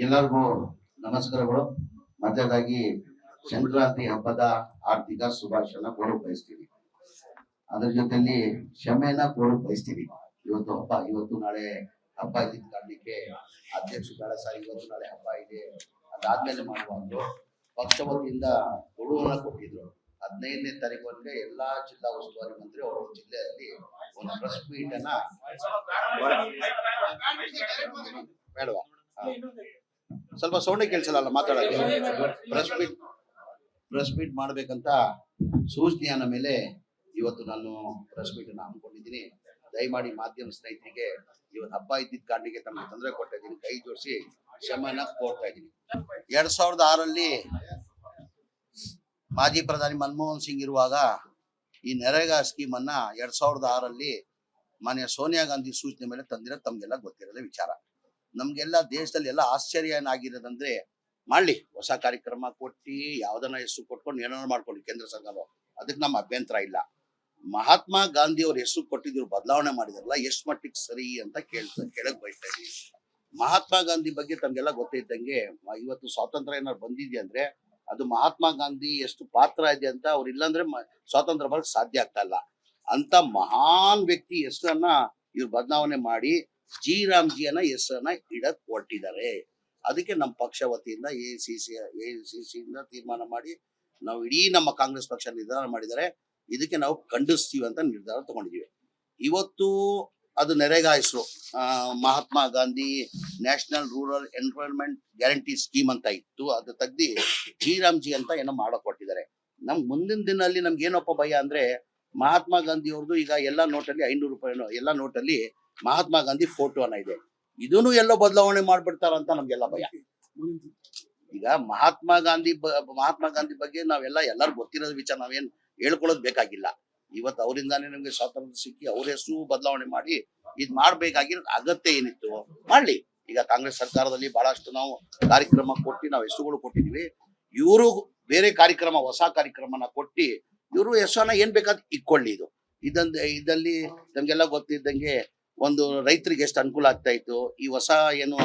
ಎಲ್ಲರಿಗೂ ನಮಸ್ಕಾರಗಳು. ಮೊದಲನೇದಾಗಿ ಸಂಕ್ರಾಂತಿ ಹಬ್ಬದ ಆರ್ಥಿಕ ಶುಭಾಶಯನ ಕೋರಕ್ ಬಯಸ್ತೀನಿ. ಅದ್ರ ಜೊತೆಲಿ ಕ್ಷಮೆನ ಕೋರಕ್ ಬಯಸ್ತೀನಿ. ಇವತ್ತು ಹಬ್ಬ, ಇವತ್ತು ನಾಳೆ ಹಬ್ಬ ಇದ್ದಿದ್ದ ಕಾರಣಕ್ಕೆ ಅಧ್ಯಕ್ಷರು ಬೇಡ ಸರ್, ಇವತ್ತು ನಾಳೆ ಹಬ್ಬ ಇದೆ, ಅದಾದ್ಮೇಲೆ ಮಾಡುವಂತ ಪಕ್ಷ ವತಿಯಿಂದ ಗಡುವನ್ನ ಕೊಟ್ಟಿದ್ರು. 15ನೇ ತಾರೀಕುವರೆಗೆ ಎಲ್ಲಾ ಜಿಲ್ಲಾ ಉಸ್ತುವಾರಿ ಮಂತ್ರಿ ಅವರು ಜಿಲ್ಲೆಯಲ್ಲಿ ಒಂದು ಪ್ರೆಸ್ ಮೀಟ್ ಅನ್ನ ಬೇಡವಾ, ಸ್ವಲ್ಪ ಸೌಂಡ್ ಕೇಳಿಸಲ್ಲ ಮಾತಾಡೋದು. ಪ್ರೆಸ್ ಮೀಟ್ ಮಾಡ್ಬೇಕಂತ ಸೂಚನೆಯ ಮೇಲೆ ಇವತ್ತು ನಾನು ಪ್ರೆಸ್ ಮೀಟ್ ಅನ್ನು ಹಮ್ಮಿಕೊಂಡಿದ್ದೀನಿ. ದಯಮಾಡಿ ಮಾಧ್ಯಮ ಸ್ನೇಹಿತರಿಗೆ ಇವತ್ತು ಹಬ್ಬ ಇದ್ದಿದ್ದ ಕಾರಣಕ್ಕೆ ತಮಗೆ ತೊಂದರೆ ಕೊಡ್ತಾ ಇದ್ದೀನಿ, ಕೈ ಜೋಡಿಸಿ ಕ್ಷಮೆನ ಕೋರ್ತಾ ಇದ್ದೀನಿ. 2006ರಲ್ಲಿ ಮಾಜಿ ಪ್ರಧಾನಿ ಮನಮೋಹನ್ ಸಿಂಗ್ ಇರುವಾಗ ಈ ನರೇಗಾ ಸ್ಕೀಮ್ ಅನ್ನ 2006ರಲ್ಲಿ ಮಾನ್ಯ ಸೋನಿಯಾ ಗಾಂಧಿ ಸೂಚನೆ ಮೇಲೆ ತಂದಿರೋ ತಮ್ಗೆಲ್ಲ ಗೊತ್ತಿರೋದೇ ವಿಚಾರ. ನಮ್ಗೆಲ್ಲ ದೇಶದಲ್ಲಿ ಎಲ್ಲ ಆಶ್ಚರ್ಯ ಏನಾಗಿರೋದಂದ್ರೆ, ಮಾಡ್ಲಿ ಹೊಸ ಕಾರ್ಯಕ್ರಮ ಕೊಟ್ಟು ಯಾವ್ದನ್ನ ಹೆಸರು ಕೊಟ್ಕೊಂಡು ಏನೋ ಮಾಡ್ಕೊಳ್ಳಿ ಕೇಂದ್ರ ಸರ್ಕಾರ, ಅದಕ್ಕೆ ನಮ್ಮ ಅಭ್ಯಂತರ ಇಲ್ಲ. ಮಹಾತ್ಮ ಗಾಂಧಿ ಅವ್ರ ಹೆಸರು ಕೊಟ್ಟಿದ್ರು, ಬದಲಾವಣೆ ಮಾಡಿದಾರಲ್ಲ, ಎಷ್ಟು ಮಟ್ಟಿಗೆ ಸರಿ ಅಂತ ಕೇಳಕ್ ಬಯಸ್ತಾ ಇದೀವಿ. ಮಹಾತ್ಮ ಗಾಂಧಿ ಬಗ್ಗೆ ತಮ್ಗೆಲ್ಲ ಗೊತ್ತಿದ್ದಂಗೆ ಇವತ್ತು ಸ್ವಾತಂತ್ರ್ಯ ಏನಾದ್ರು ಬಂದಿದೆ ಅಂದ್ರೆ ಅದು ಮಹಾತ್ಮ ಗಾಂಧಿ ಎಷ್ಟು ಪಾತ್ರ ಇದೆ ಅಂತ, ಅವ್ರು ಇಲ್ಲಾಂದ್ರೆ ಸ್ವಾತಂತ್ರ್ಯ ಬರಕ್ ಸಾಧ್ಯ ಆಗ್ತಾ ಇಲ್ಲ. ಅಂತ ಮಹಾನ್ ವ್ಯಕ್ತಿ ಹೆಸರನ್ನ ಇವ್ರು ಬದಲಾವಣೆ ಮಾಡಿ ಜಿ ರಾಮ್ಜಿಯನ್ನ ಹೆಸರನ್ನ ಇಡಕ್ ಹೊರಟಿದ್ದಾರೆ. ಅದಕ್ಕೆ ನಮ್ಮ ಪಕ್ಷ ವತಿಯಿಂದ ಎಐಸಿಸಿ ತೀರ್ಮಾನ ಮಾಡಿ ನಾವು ಇಡೀ ನಮ್ಮ ಕಾಂಗ್ರೆಸ್ ಪಕ್ಷ ನಿರ್ಧಾರ ಮಾಡಿದ್ದಾರೆ. ಇದಕ್ಕೆ ನಾವು ಖಂಡಿಸ್ತೀವಿ ಅಂತ ನಿರ್ಧಾರ ತಗೊಂಡಿದ್ದೀವಿ. ಇವತ್ತು ಅದು ನರೇಗಾ ಹೆಸರು Mahatma Gandhi national rural employment guarantee scheme ಅಂತ ಇತ್ತು, ಅದು ತೆಗ್ದಿ ಜಿ ರಾಮ್ಜಿ ಅಂತ ಏನೋ ಮಾಡಕ್ ಕೊಟ್ಟಿದ್ದಾರೆ. ನಮ್ ಮುಂದಿನ ದಿನದಲ್ಲಿ ನಮ್ಗೆ ಏನಪ್ಪ ಭಯ ಅಂದ್ರೆ, ಮಹಾತ್ಮ ಗಾಂಧಿ ಅವ್ರದ್ದು ಈಗ ಎಲ್ಲ ನೋಟಲ್ಲಿ 500 ರೂಪಾಯಿನೋ ಎಲ್ಲ ನೋಟಲ್ಲಿ ಮಹಾತ್ಮ ಗಾಂಧಿ ಫೋಟೋನ ಇದೆ, ಇದನ್ನು ಎಲ್ಲೋ ಬದಲಾವಣೆ ಮಾಡ್ಬಿಡ್ತಾರಂತ ನಮ್ಗೆಲ್ಲ ಭಯ. ಈಗ ಮಹಾತ್ಮ ಗಾಂಧಿ ಬಗ್ಗೆ ನಾವೆಲ್ಲ ಎಲ್ಲರೂ ಗೊತ್ತಿರೋದು ವಿಚಾರ, ನಾವೇನ್ ಹೇಳ್ಕೊಳ್ಳೋದು ಬೇಕಾಗಿಲ್ಲ. ಇವತ್ತು ಅವರಿಂದಾನೇ ನಮ್ಗೆ ಸ್ವಾತಂತ್ರ್ಯ ಸಿಕ್ಕಿ ಅವ್ರ ಹೆಸರು ಬದಲಾವಣೆ ಮಾಡಿ ಇದ್ ಮಾಡ್ಬೇಕಾಗಿರೋ ಅಗತ್ಯ ಏನಿತ್ತು ಮಾಡ್ಲಿ. ಈಗ ಕಾಂಗ್ರೆಸ್ ಸರ್ಕಾರದಲ್ಲಿ ಬಹಳಷ್ಟು ನಾವು ಕಾರ್ಯಕ್ರಮ ಕೊಟ್ಟು ನಾವು ಹೆಸರುಗಳು ಕೊಟ್ಟಿದೀವಿ. ಇವರು ಬೇರೆ ಕಾರ್ಯಕ್ರಮ, ಹೊಸ ಕಾರ್ಯಕ್ರಮನ ಕೊಟ್ಟು ಇವರು ಹೆಸರನ್ನ ಏನ್ ಬೇಕಾದ್ ಇಕ್ಕೊಳ್ಳಿ. ಇದಲ್ಲಿ ನಮ್ಗೆಲ್ಲ ಗೊತ್ತಿದ್ದಂಗೆ ಒಂದು ರೈತರಿಗೆ ಎಷ್ಟು ಅನುಕೂಲ ಆಗ್ತಾ ಇತ್ತು. ಈ ಹೊಸ ಏನು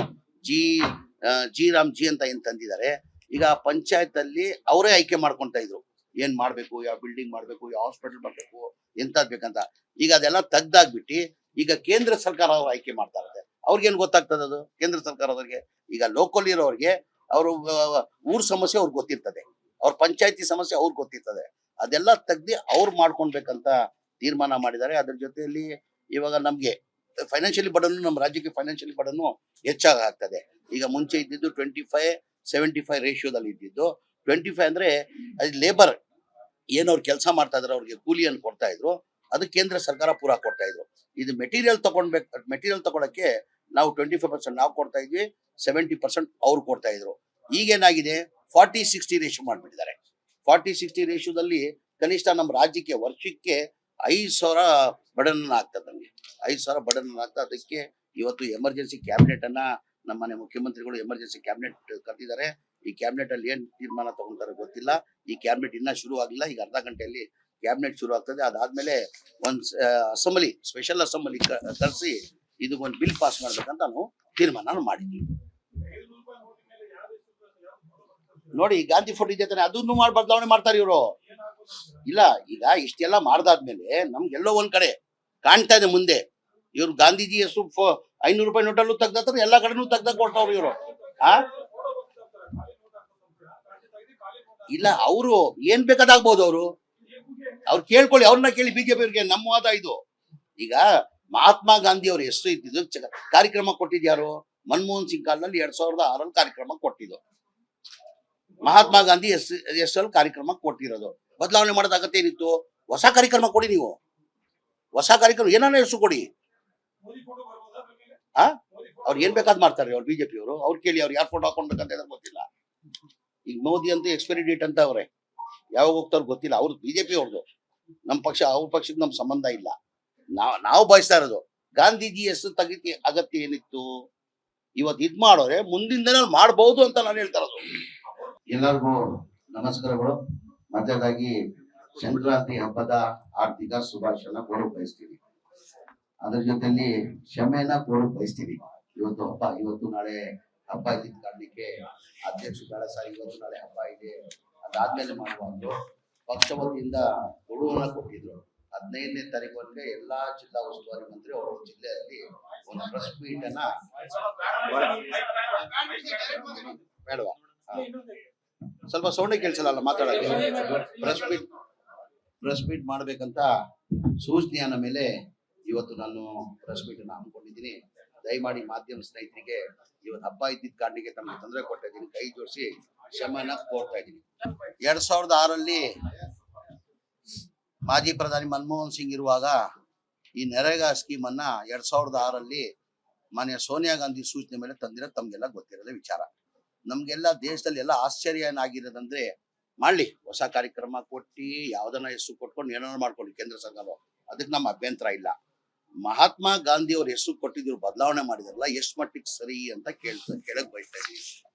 ಜಿ ರಾಮ್ಜಿ ಅಂತ ಏನ್ ತಂದಿದ್ದಾರೆ, ಈಗ ಪಂಚಾಯತ್ ಅಲ್ಲಿ ಅವರೇ ಆಯ್ಕೆ ಮಾಡ್ಕೊಂತ ಇದ್ರು, ಏನ್ ಮಾಡ್ಬೇಕು, ಯಾವ ಬಿಲ್ಡಿಂಗ್ ಮಾಡ್ಬೇಕು, ಯಾವ ಹಾಸ್ಪಿಟಲ್ ಮಾಡ್ಬೇಕು, ಎಂತದ್ ಬೇಕಂತ. ಈಗ ಅದೆಲ್ಲ ತೆಗ್ದಾಗ್ಬಿಟ್ಟು ಈಗ ಕೇಂದ್ರ ಸರ್ಕಾರ ಅವ್ರು ಆಯ್ಕೆ ಮಾಡ್ತಾ ಇರುತ್ತೆ. ಅವ್ರಿಗೇನ್ ಗೊತ್ತಾಗ್ತದೆ ಅದು ಕೇಂದ್ರ ಸರ್ಕಾರದವ್ರಿಗೆ. ಈಗ ಲೋಕಲ್ ಇರೋರಿಗೆ ಅವರು ಊರ್ ಸಮಸ್ಯೆ ಅವ್ರಿಗೆ ಗೊತ್ತಿರ್ತದೆ, ಅವ್ರ ಪಂಚಾಯತಿ ಸಮಸ್ಯೆ ಅವ್ರಿಗೆ ಗೊತ್ತಿರ್ತದೆ. ಅದೆಲ್ಲ ತೆಗ್ದಿ ಅವ್ರು ಮಾಡ್ಕೊಳ್ಬೇಕಂತ ತೀರ್ಮಾನ ಮಾಡಿದ್ದಾರೆ. ಅದ್ರ ಜೊತೆಯಲ್ಲಿ ಇವಾಗ ನಮ್ಗೆ ಫೈನಾನ್ಷಿಯಲಿ ಬರ್ಡನ್, ನಮ್ಮ ರಾಜ್ಯಕ್ಕೆ ಫೈನಾನ್ಷಿಯಲಿ ಬರ್ಡನ್ ಹೆಚ್ಚಾಗ್ತದೆ. ಈಗ ಮುಂಚೆ ಇದ್ದಿದ್ದು 25-75 ರೇಷಿಯೋದಲ್ಲಿ ಇದ್ದಿದ್ದು 25 ಅಂದ್ರೆ ಅದು ಲೇಬರ್ ಏನವ್ರು ಕೆಲಸ ಮಾಡ್ತಾ ಇದಾರೆ ಅವ್ರಿಗೆ ಕೂಲಿಯನ್ನು ಕೊಡ್ತಾ ಇದ್ರು, ಅದು ಕೇಂದ್ರ ಸರ್ಕಾರ ಪೂರಾ ಕೊಡ್ತಾ ಇದ್ರು. ಇದು ಮೆಟೀರಿಯಲ್ ತಗೊಳಕ್ಕೆ ನಾವು 25% ನಾವು ಕೊಡ್ತಾ ಇದ್ವಿ, 70% ಅವ್ರು ಕೊಡ್ತಾ ಇದ್ರು. ಈಗೇನಾಗಿದೆ 40-60 ರೇಷಿಯೋ ಮಾಡ್ಬಿಟ್ಟಿದ್ದಾರೆ. 40-60 ರೇಷಿಯೋದಲ್ಲಿ ಕನಿಷ್ಠ ನಮ್ಮ ರಾಜ್ಯಕ್ಕೆ ವರ್ಷಕ್ಕೆ 5,000 ಬಡನ್ ಆಗ್ತದೆ. ನಮಗೆ 5,000 ಬಡನ್ ಆಗ್ತದೆ. ಅದಕ್ಕೆ ಇವತ್ತು ಎಮರ್ಜೆನ್ಸಿ ಕ್ಯಾಬಿನೆಟ್ ಅನ್ನ ನಮ್ಮನೆ ಮುಖ್ಯಮಂತ್ರಿಗಳು ಎಮರ್ಜೆನ್ಸಿ ಕ್ಯಾಬಿನೆಟ್ ಕರೆದಿದ್ದಾರೆ. ಈ ಕ್ಯಾಬಿನೆಟ್ ಅಲ್ಲಿ ಏನ್ ತೀರ್ಮಾನ ತಗೊಂತಾರೆ ಗೊತ್ತಿಲ್ಲ. ಈ ಕ್ಯಾಬಿನೆಟ್ ಇನ್ನ ಶುರು ಆಗಿಲ್ಲ, ಈಗ ಅರ್ಧ ಗಂಟೆಯಲ್ಲಿ ಕ್ಯಾಬಿನೆಟ್ ಶುರು ಆಗ್ತದೆ. ಅದಾದ್ಮೇಲೆ ಒಂದ್ ಅಸೆಂಬ್ಲಿ, ಸ್ಪೆಷಲ್ ಅಸೆಂಬ್ಲಿ ಕರೆಸಿ ಇದಕ್ಕೊಂದು ಬಿಲ್ ಪಾಸ್ ಮಾಡ್ಬೇಕಂತ ನಾವು ತೀರ್ಮಾನ ಮಾಡಿದ್ವಿ. ನೋಡಿ ಗಾಂಧಿ ಫೋಟೋ ಇದೆ ತಾನೆ, ಅದನ್ನು ಮಾಡಿ ಬದಲಾವಣೆ ಮಾಡ್ತಾರೆ ಇವರು. ಇಲ್ಲ, ಈಗ ಇಷ್ಟೆಲ್ಲ ಮಾಡ್ದಾದ್ಮೇಲೆ ನಮ್ಗೆಲ್ಲೋ ಒಂದ್ ಕಡೆ ಕಾಣ್ತಾ ಇದೆ ಮುಂದೆ ಇವ್ರು ಗಾಂಧೀಜಿ ಹೆಸರು 500 ರೂಪಾಯಿ ನೋಟಲ್ಲೂ ತೆಗ್ದಾರ, ಎಲ್ಲಾ ಕಡೆನೂ ತೆಗ್ದಾಗ ಕೊಡ್ತಾವ್ರು ಇವರು. ಇಲ್ಲ, ಅವರು ಏನ್ ಬೇಕಾದಾಗ್ಬೋದು, ಅವ್ರು ಕೇಳ್ಕೊಳ್ಳಿ, ಅವ್ರನ್ನ ಕೇಳಿ. ಬಿಜೆಪಿ ಅವ್ರಿಗೆ ನಮ್ಮ ವಾದ ಇದು. ಈಗ ಮಹಾತ್ಮ ಗಾಂಧಿ ಅವ್ರ ಹೆಸರು ಇದ್ದಿದ್ದು ಕಾರ್ಯಕ್ರಮ ಕೊಟ್ಟಿದ್ಯಾರು? ಮನಮೋಹನ್ ಸಿಂಗ್ ಕಾಲದಲ್ಲಿ 2006ರಲ್ಲಿ ಕಾರ್ಯಕ್ರಮ ಕೊಟ್ಟಿದ್ದು. ಮಹಾತ್ಮ ಗಾಂಧಿ ಹೆಸರಲ್ಲಿ ಕಾರ್ಯಕ್ರಮ ಕೊಟ್ಟಿರೋದು. ಬದಲಾವಣೆ ಮಾಡೋದ ಅಗತ್ಯ ಏನಿತ್ತು? ಹೊಸ ಕಾರ್ಯಕ್ರಮ ಕೊಡಿ, ನೀವು ಹೊಸ ಕಾರ್ಯಕ್ರಮ ಏನಾನ ಹೆಸರು ಕೊಡಿ. ಅವ್ರು ಏನ್ ಬೇಕಾದ್ ಮಾಡ್ತಾರೆ ಅವ್ರು ಬಿಜೆಪಿ ಅವರು. ಅವ್ರು ಕೇಳಿ, ಅವ್ರು ಯಾರು ಫೋಟೋ ಹಾಕೊಂಡ್ಬೇಕಂತ ಗೊತ್ತಿಲ್ಲ. ಈಗ ಮೋದಿ ಅಂತ ಎಕ್ಸ್ಪೈರಿ ಡೇಟ್ ಅಂತ ಅವ್ರೆ, ಯಾವಾಗ ಹೋಗ್ತಾರ ಗೊತ್ತಿಲ್ಲ. ಅವ್ರು ಬಿಜೆಪಿ ಅವ್ರದ್ದು, ನಮ್ಮ ಪಕ್ಷ, ಅವ್ರ ಪಕ್ಷಕ್ಕೆ ನಮ್ ಸಂಬಂಧ ಇಲ್ಲ. ನಾವು ಬಯಸ್ತಾ ಇರೋದು ಗಾಂಧೀಜಿ ಹೆಸರು ತೆಗಿತಿ ಅಗತ್ಯ ಏನಿತ್ತು? ಇವತ್ತು ಇದ್ ಮಾಡೋರೆ ಮುಂದಿನ ದಿನ ಮಾಡ್ಬಹುದು ಅಂತ ನಾನು ಹೇಳ್ತಾ ಇರೋದು. ಎಲ್ಲರಿಗೂ ನಮಸ್ಕಾರಗಳು. ಮೊದಲನೇದಾಗಿ ಸಂಕ್ರಾಂತಿ ಹಬ್ಬದ ಆರ್ಥಿಕ ಶುಭಾಶಯನ ಕೋರಕ್ ಬಯಸ್ತೀನಿ. ಅದ್ರ ಜೊತೆಲಿ ಕ್ಷಮೆನ ಕೋರಕ್ ಬಯಸ್ತೀನಿ. ಇವತ್ತು ಹಬ್ಬ, ಇವತ್ತು ನಾಳೆ ಹಬ್ಬ ಇದ್ದಿದ್ದ ಕಾರಣಕ್ಕೆ ಅಧ್ಯಕ್ಷರು ಬೇಡ ಸರ್ ಇವತ್ತು ನಾಳೆ ಹಬ್ಬ ಇದೆ ಅದಾದ್ಮೇಲೆ ಮಾಡುವಾಗ ಪಕ್ಷ ವತಿಯಿಂದ ಗಡುವನ್ನ ಕೊಟ್ಟಿದ್ರು 15ನೇ ತಾರೀಕು ಎಲ್ಲಾ ಜಿಲ್ಲಾ ಉಸ್ತುವಾರಿ ಮಂತ್ರಿ ಅವರ ಜಿಲ್ಲೆಯಲ್ಲಿ ಒಂದು ಪ್ರೆಸ್ ಮೀಟ್ ಅನ್ನ ಬೇಡವಾ ಸ್ವಲ್ಪ ಸೌಂಡ್ ಕೇಳಿಸಲ್ಲ ಮಾತಾಡೋಕೆ ಪ್ರೆಸ್ ಮೀಟ್ ಮಾಡ್ಬೇಕಂತ ಸೂಚನೆಯ ಮೇಲೆ ಇವತ್ತು ನಾನು ಪ್ರೆಸ್ ಮೀಟ್ ಅನ್ನು ಹಮ್ಮಿಕೊಂಡಿದ್ದೀನಿ. ದಯಮಾಡಿ ಮಾಧ್ಯಮ ಸ್ನೇಹಿತರಿಗೆ ಇವತ್ತು ಹಬ್ಬ ಇದ್ದಿದ್ದ ಕಾರಣಕ್ಕೆ ತಮಗೆ ತೊಂದರೆ ಕೊಡ್ತಾ ಇದ್ದೀನಿ, ಕೈ ಜೋಡಿಸಿ ಕ್ಷಮೆನ ಕೋರ್ತಾ ಇದ್ದೀನಿ. 2006ರಲ್ಲಿ ಮಾಜಿ ಪ್ರಧಾನಿ ಮನಮೋಹನ್ ಸಿಂಗ್ ಇರುವಾಗ ಈ ನರೇಗಾ ಸ್ಕೀಮ್ ಅನ್ನ 2006ರಲ್ಲಿ ಮಾನ್ಯ ಸೋನಿಯಾ ಗಾಂಧಿ ಸೂಚನೆ ಮೇಲೆ ತಂದಿರೋದು ತಮ್ಗೆಲ್ಲ ಗೊತ್ತಿರೋದೇ ವಿಚಾರ. ನಮ್ಗೆಲ್ಲ ದೇಶದಲ್ಲಿ ಎಲ್ಲ ಆಶ್ಚರ್ಯ ಏನಾಗಿರೋದಂದ್ರೆ ಮಾಡ್ಲಿ ಹೊಸ ಕಾರ್ಯಕ್ರಮ ಕೊಟ್ಟಿ ಯಾವ್ದನ್ನ ಹೆಸರು ಕೊಟ್ಕೊಂಡು ಏನಾದ್ರು ಮಾಡ್ಕೊಳ್ಳಿ ಕೇಂದ್ರ ಸರ್ಕಾರ, ಅದಕ್ಕೆ ನಮ್ಮ ಅಭ್ಯಂತರ ಇಲ್ಲ. ಮಹಾತ್ಮ ಗಾಂಧಿ ಅವ್ರ ಹೆಸರು ಕೊಟ್ಟಿದ್ರು ಬದಲಾವಣೆ ಮಾಡಿದಾರಲ್ಲ ಎಷ್ಟು ಮಟ್ಟಿಗೆ ಸರಿ ಅಂತ ಕೇಳಕ್ ಬಯಸ್ತಾ ಇದೀವಿ.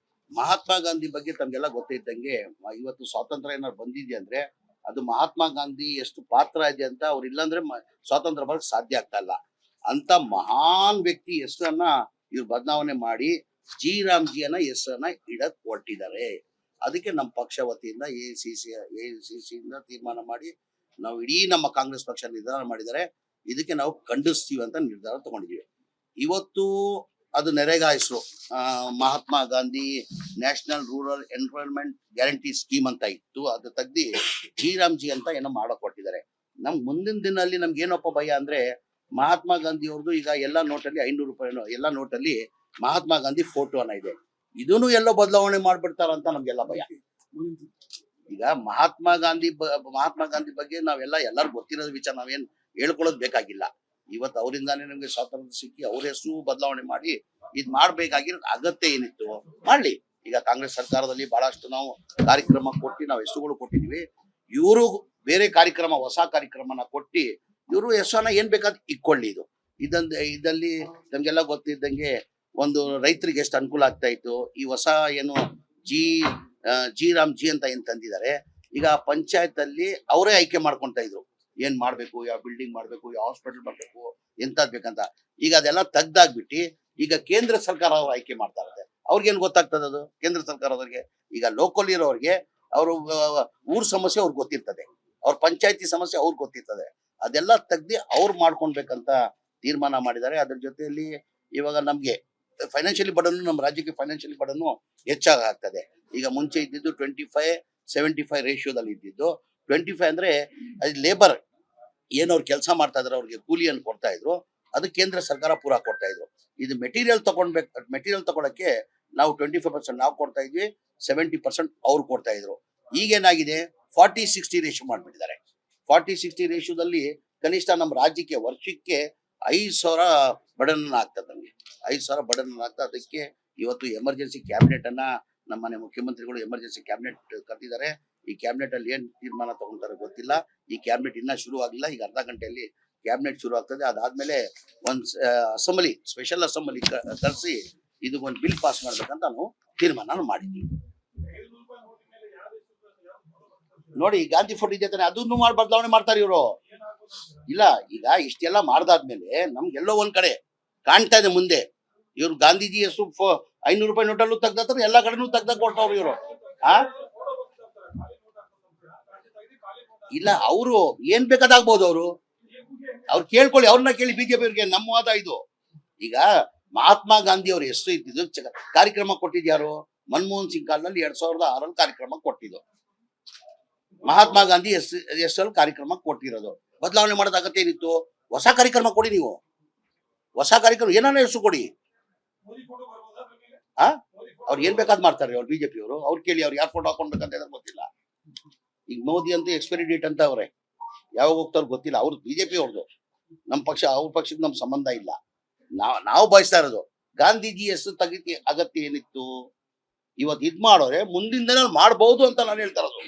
ಮಹಾತ್ಮ ಗಾಂಧಿ ಬಗ್ಗೆ ತಮ್ಗೆಲ್ಲ ಗೊತ್ತಿದ್ದಂಗೆ ಇವತ್ತು ಸ್ವಾತಂತ್ರ್ಯ ಏನಾದ್ರು ಬಂದಿದೆ ಅಂದ್ರೆ ಅದು ಮಹಾತ್ಮ ಗಾಂಧಿ ಎಷ್ಟು ಪಾತ್ರ ಇದೆ ಅಂತ ಅವ್ರು ಇಲ್ಲಾಂದ್ರೆ ಸ್ವಾತಂತ್ರ್ಯ ಬರಕ್ ಸಾಧ್ಯ ಆಗ್ತಾ ಇಲ್ಲ. ಅಂತ ಮಹಾನ್ ವ್ಯಕ್ತಿ ಹೆಸರನ್ನ ಇವ್ರು ಬದಲಾವಣೆ ಮಾಡಿ ಜಿ ರಾಮ್ಜಿಯನ್ನ ಹೆಸರನ್ನ ಇಡಕ್ ಹೊರಟಿದ್ದಾರೆ. ಅದಕ್ಕೆ ನಮ್ಮ ಪಕ್ಷ ವತಿಯಿಂದ ಎಐಸಿಸಿಯಿಂದ ತೀರ್ಮಾನ ಮಾಡಿ ನಾವು ಇಡೀ ನಮ್ಮ ಕಾಂಗ್ರೆಸ್ ಪಕ್ಷ ನಿರ್ಧಾರ ಮಾಡಿದರೆ ಇದಕ್ಕೆ ನಾವು ಖಂಡಿಸ್ತೀವಿ ಅಂತ ನಿರ್ಧಾರ ತಗೊಂಡಿದ್ದೀವಿ. ಇವತ್ತು ಅದು ನರೇಗಾ ಹೆಸರು Mahatma Gandhi national rural environment guarantee scheme ಅಂತ ಇತ್ತು, ಅದು ತೆಗ್ದಿ ಜಿ ರಾಮ್ಜಿ ಅಂತ ಏನೋ ಮಾಡಕ್ ಕೊಟ್ಟಿದ್ದಾರೆ. ನಮ್ ಮುಂದಿನ ದಿನಲ್ಲಿ ನಮ್ಗೆ ಏನಪ್ಪ ಭಯ ಅಂದ್ರೆ ಮಹಾತ್ಮ ಗಾಂಧಿ ಅವ್ರದ್ದು ಈಗ ಎಲ್ಲಾ ನೋಟಲ್ಲಿ 500 ರೂಪಾಯಿ ಎಲ್ಲಾ ನೋಟಲ್ಲಿ ಮಹಾತ್ಮ ಗಾಂಧಿ ಫೋಟೋ ಅನ್ನ ಇದೆ, ಇದನ್ನು ಎಲ್ಲೋ ಬದಲಾವಣೆ ಮಾಡ್ಬಿಡ್ತಾರ ಅಂತ ನಮ್ಗೆಲ್ಲ ಭಯ. ಈಗ ಮಹಾತ್ಮ ಗಾಂಧಿ ಬಗ್ಗೆ ನಾವೆಲ್ಲ ಎಲ್ಲಾರು ಗೊತ್ತಿರೋದು ವಿಚಾರ, ನಾವೇನ್ ಹೇಳ್ಕೊಳ್ಳೋದು ಬೇಕಾಗಿಲ್ಲ. ಇವತ್ತು ಅವರಿಂದಾನೇ ನಮ್ಗೆ ಸ್ವಾತಂತ್ರ್ಯ ಸಿಕ್ಕಿ ಅವ್ರ ಹೆಸರು ಬದಲಾವಣೆ ಮಾಡಿ ಇದ್ ಮಾಡ್ಬೇಕಾಗಿರೋ ಅಗತ್ಯ ಏನಿತ್ತು ಮಾಡ್ಲಿ. ಈಗ ಕಾಂಗ್ರೆಸ್ ಸರ್ಕಾರದಲ್ಲಿ ಬಹಳಷ್ಟು ನಾವು ಕಾರ್ಯಕ್ರಮ ಕೊಟ್ಟಿ ನಾವು ಹೆಸರುಗಳು ಕೊಟ್ಟಿದೀವಿ, ಇವರು ಬೇರೆ ಕಾರ್ಯಕ್ರಮ ಹೊಸ ಕಾರ್ಯಕ್ರಮನ ಕೊಟ್ಟಿ ಇವರು ಹೆಸರನ್ನ ಏನ್ ಬೇಕಾದ್ ಇಕ್ಕೊಳ್ಳಿ. ಇದಲ್ಲಿ ನಮ್ಗೆಲ್ಲ ಗೊತ್ತಿದ್ದಂಗೆ ಒಂದು ರೈತರಿಗೆ ಎಷ್ಟು ಅನುಕೂಲ ಆಗ್ತಾ ಇತ್ತು. ಈ ಹೊಸ ಏನು ಜಿ ರಾಮ್ಜಿ ಅಂತ ಏನ್ ತಂದಿದ್ದಾರೆ, ಈಗ ಪಂಚಾಯತ್ ಅಲ್ಲಿ ಅವರೇ ಆಯ್ಕೆ ಮಾಡ್ಕೊಂತ ಇದ್ರು ಏನ್ ಮಾಡ್ಬೇಕು, ಯಾವ ಬಿಲ್ಡಿಂಗ್ ಮಾಡ್ಬೇಕು, ಯಾವ ಹಾಸ್ಪಿಟಲ್ ಮಾಡ್ಬೇಕು, ಎಂತದ್ ಬೇಕಂತ. ಈಗ ಅದೆಲ್ಲ ತೆಗ್ದಾಗ್ಬಿಟ್ಟು ಈಗ ಕೇಂದ್ರ ಸರ್ಕಾರ ಅವ್ರು ಆಯ್ಕೆ ಮಾಡ್ತಾ ಇರುತ್ತೆ. ಅವ್ರಿಗೇನ್ ಗೊತ್ತಾಗ್ತದೆ ಅದು ಕೇಂದ್ರ ಸರ್ಕಾರದವ್ರಿಗೆ. ಈಗ ಲೋಕಲ್ ಇರೋರಿಗೆ ಅವರು ಊರ್ ಸಮಸ್ಯೆ ಅವ್ರಿಗೆ ಗೊತ್ತಿರ್ತದೆ, ಅವ್ರ ಪಂಚಾಯತಿ ಸಮಸ್ಯೆ ಅವ್ರಿಗೆ ಗೊತ್ತಿರ್ತದೆ. ಅದೆಲ್ಲ ತೆಗ್ದಿ ಅವ್ರು ಮಾಡ್ಕೊಳ್ಬೇಕಂತ ತೀರ್ಮಾನ ಮಾಡಿದ್ದಾರೆ. ಅದ್ರ ಜೊತೆಯಲ್ಲಿ ಇವಾಗ ನಮ್ಗೆ ಫೈನಾನ್ಷಿಯಲಿ ಬರ್ಡನ್, ನಮ್ಮ ರಾಜ್ಯಕ್ಕೆ ಫೈನಾನ್ಷಿಯಲಿ ಬರ್ಡನ್ ಹೆಚ್ಚಾಗ್ತದೆ. ಈಗ ಮುಂಚೆ ಇದ್ದಿದ್ದು 25-75 ರೇಷಿಯೋದಲ್ಲಿ ಇದ್ದಿದ್ದು 25 ಅಂದ್ರೆ ಅದು ಲೇಬರ್ ಏನವ್ರು ಕೆಲಸ ಮಾಡ್ತಾ ಇದ್ರು ಅವ್ರಿಗೆ ಕೂಲಿಯನ್ನು ಕೊಡ್ತಾ ಇದ್ರು, ಅದು ಕೇಂದ್ರ ಸರ್ಕಾರ ಪೂರ ಕೊಡ್ತಾ ಇದ್ರು. ಇದು ಮೆಟೀರಿಯಲ್ ತಗೊಳಕ್ಕೆ ನಾವು 25% ನಾವು ಕೊಡ್ತಾ ಇದ್ವಿ, 70% ಅವ್ರು ಕೊಡ್ತಾ ಇದ್ರು. ಈಗೇನಾಗಿದೆ 40-60 ರೇಷಿಯೋ ಮಾಡ್ಬಿಟ್ಟಿದ್ದಾರೆ. 40-60 ರೇಷಿಯೋದಲ್ಲಿ ಕನಿಷ್ಠ ನಮ್ಮ ರಾಜ್ಯಕ್ಕೆ ವರ್ಷಕ್ಕೆ 5,000 ಬಡನ್ ಆಗ್ತದೆ. ನಮ್ಗೆ 5,000 ಬಡನ್ ಆಗ್ತದೆ. ಅದಕ್ಕೆ ಇವತ್ತು ಎಮರ್ಜೆನ್ಸಿ ಕ್ಯಾಬಿನೆಟ್ ಅನ್ನ ನಮ್ಮನೆ ಮುಖ್ಯಮಂತ್ರಿಗಳು ಎಮರ್ಜೆನ್ಸಿ ಕ್ಯಾಬಿನೆಟ್ ಕರೆದಿದ್ದಾರೆ. ಈ ಕ್ಯಾಬಿನೆಟ್ ಅಲ್ಲಿ ಏನ್ ತೀರ್ಮಾನ ತಗೊಂತಾರೆ ಗೊತ್ತಿಲ್ಲ. ಈ ಕ್ಯಾಬಿನೆಟ್ ಇನ್ನ ಶುರು ಆಗಿಲ್ಲ, ಈಗ ಅರ್ಧ ಗಂಟೆಯಲ್ಲಿ ಕ್ಯಾಬಿನೆಟ್ ಶುರು ಆಗ್ತದೆ. ಅದಾದ್ಮೇಲೆ ಒಂದ್ ಅಸೆಂಬ್ಲಿ, ಸ್ಪೆಷಲ್ ಅಸೆಂಬ್ಲಿ ಕರೆಸಿ ಇದು ಒಂದು ಬಿಲ್ ಪಾಸ್ ಮಾಡ್ಬೇಕಂತ ನಾವು ತೀರ್ಮಾನ ಮಾಡಿದ್ದೀವಿ. ನೋಡಿ ಗಾಂಧಿ ಫೋಟೋ ಇದೆ ತಾನೆ, ಅದನ್ನು ಮಾಡಿ ಬದಲಾವಣೆ ಮಾಡ್ತಾರೆ ಇವರು. ಇಲ್ಲ ಈಗ ಇಷ್ಟೆಲ್ಲ ಮಾಡ್ದಾದ್ಮೇಲೆ ನಮ್ಗೆಲ್ಲೋ ಒಂದ್ ಕಡೆ ಕಾಣ್ತಾ ಇದೆ ಮುಂದೆ ಇವ್ರು ಗಾಂಧೀಜಿ ಹೆಸರು 500 ರೂಪಾಯಿ ನೋಟಲ್ಲೂ ತೆಗ್ದಾತಾರೆ, ಎಲ್ಲಾ ಕಡೆನೂ ತೆಗ್ದಾಗ ಕೊಡ್ತಾವ್ರು ಇವರು. ಇಲ್ಲ ಅವರು ಏನ್ ಬೇಕಾದಾಗ್ಬೋದು, ಅವ್ರು ಕೇಳ್ಕೊಳ್ಳಿ, ಅವ್ರನ್ನ ಕೇಳಿ. ಬಿಜೆಪಿ ಅವ್ರಿಗೆ ನಮ್ಮ ವಾದ ಇದು. ಈಗ ಮಹಾತ್ಮ ಗಾಂಧಿ ಅವ್ರ ಹೆಸರು ಇದ್ದಿದ್ದು ಕಾರ್ಯಕ್ರಮ ಕೊಟ್ಟಿದ್ಯಾರು? ಮನಮೋಹನ್ ಸಿಂಗ್ ಕಾಲದಲ್ಲಿ 2006ರಲ್ಲಿ ಕಾರ್ಯಕ್ರಮ ಕೊಟ್ಟಿದ್ದು. ಮಹಾತ್ಮ ಗಾಂಧಿ ಹೆಸರಲ್ಲಿ ಕಾರ್ಯಕ್ರಮ ಕೊಟ್ಟಿರೋದು. ಬದಲಾವಣೆ ಮಾಡೋದ ಅಗತ್ಯ ಏನಿತ್ತು? ಹೊಸ ಕಾರ್ಯಕ್ರಮ ಕೊಡಿ, ನೀವು ಹೊಸ ಕಾರ್ಯಕ್ರಮ ಏನಾನ ಹೆಸರು ಕೊಡಿ. ಅವ್ರು ಏನ್ ಬೇಕಾದ್ ಮಾಡ್ತಾರೆ ಅವ್ರು ಬಿಜೆಪಿ ಅವರು. ಅವ್ರು ಕೇಳಿ ಅವ್ರು ಯಾರು ಫೋಟೋ ಹಾಕೊಂಡ್ಬೇಕಂತ ಗೊತ್ತಿಲ್ಲ. ಈಗ ಮೋದಿ ಅಂತ ಎಕ್ಸ್ಪೈರಿ ಡೇಟ್ ಅಂತ ಅವ್ರೆ, ಯಾವಾಗ ಹೋಗ್ತಾವ್ರು ಗೊತ್ತಿಲ್ಲ. ಅವ್ರು ಬಿಜೆಪಿ ಅವ್ರದ್ದು, ನಮ್ಮ ಪಕ್ಷ ಅವ್ರ ಪಕ್ಷದ ನಮ್ ಸಂಬಂಧ ಇಲ್ಲ. ನಾವು ಬಯಸ್ತಾ ಇರೋದು ಗಾಂಧೀಜಿ ಹೆಸರು ತೆಗಿತಿ ಅಗತ್ಯ ಏನಿತ್ತು? ಇವತ್ತು ಇದ್ ಮಾಡೋರೆ ಮುಂದಿನ ದಿನ ಮಾಡ್ಬಹುದು ಅಂತ ನಾನು ಹೇಳ್ತಾ ಇರೋದು.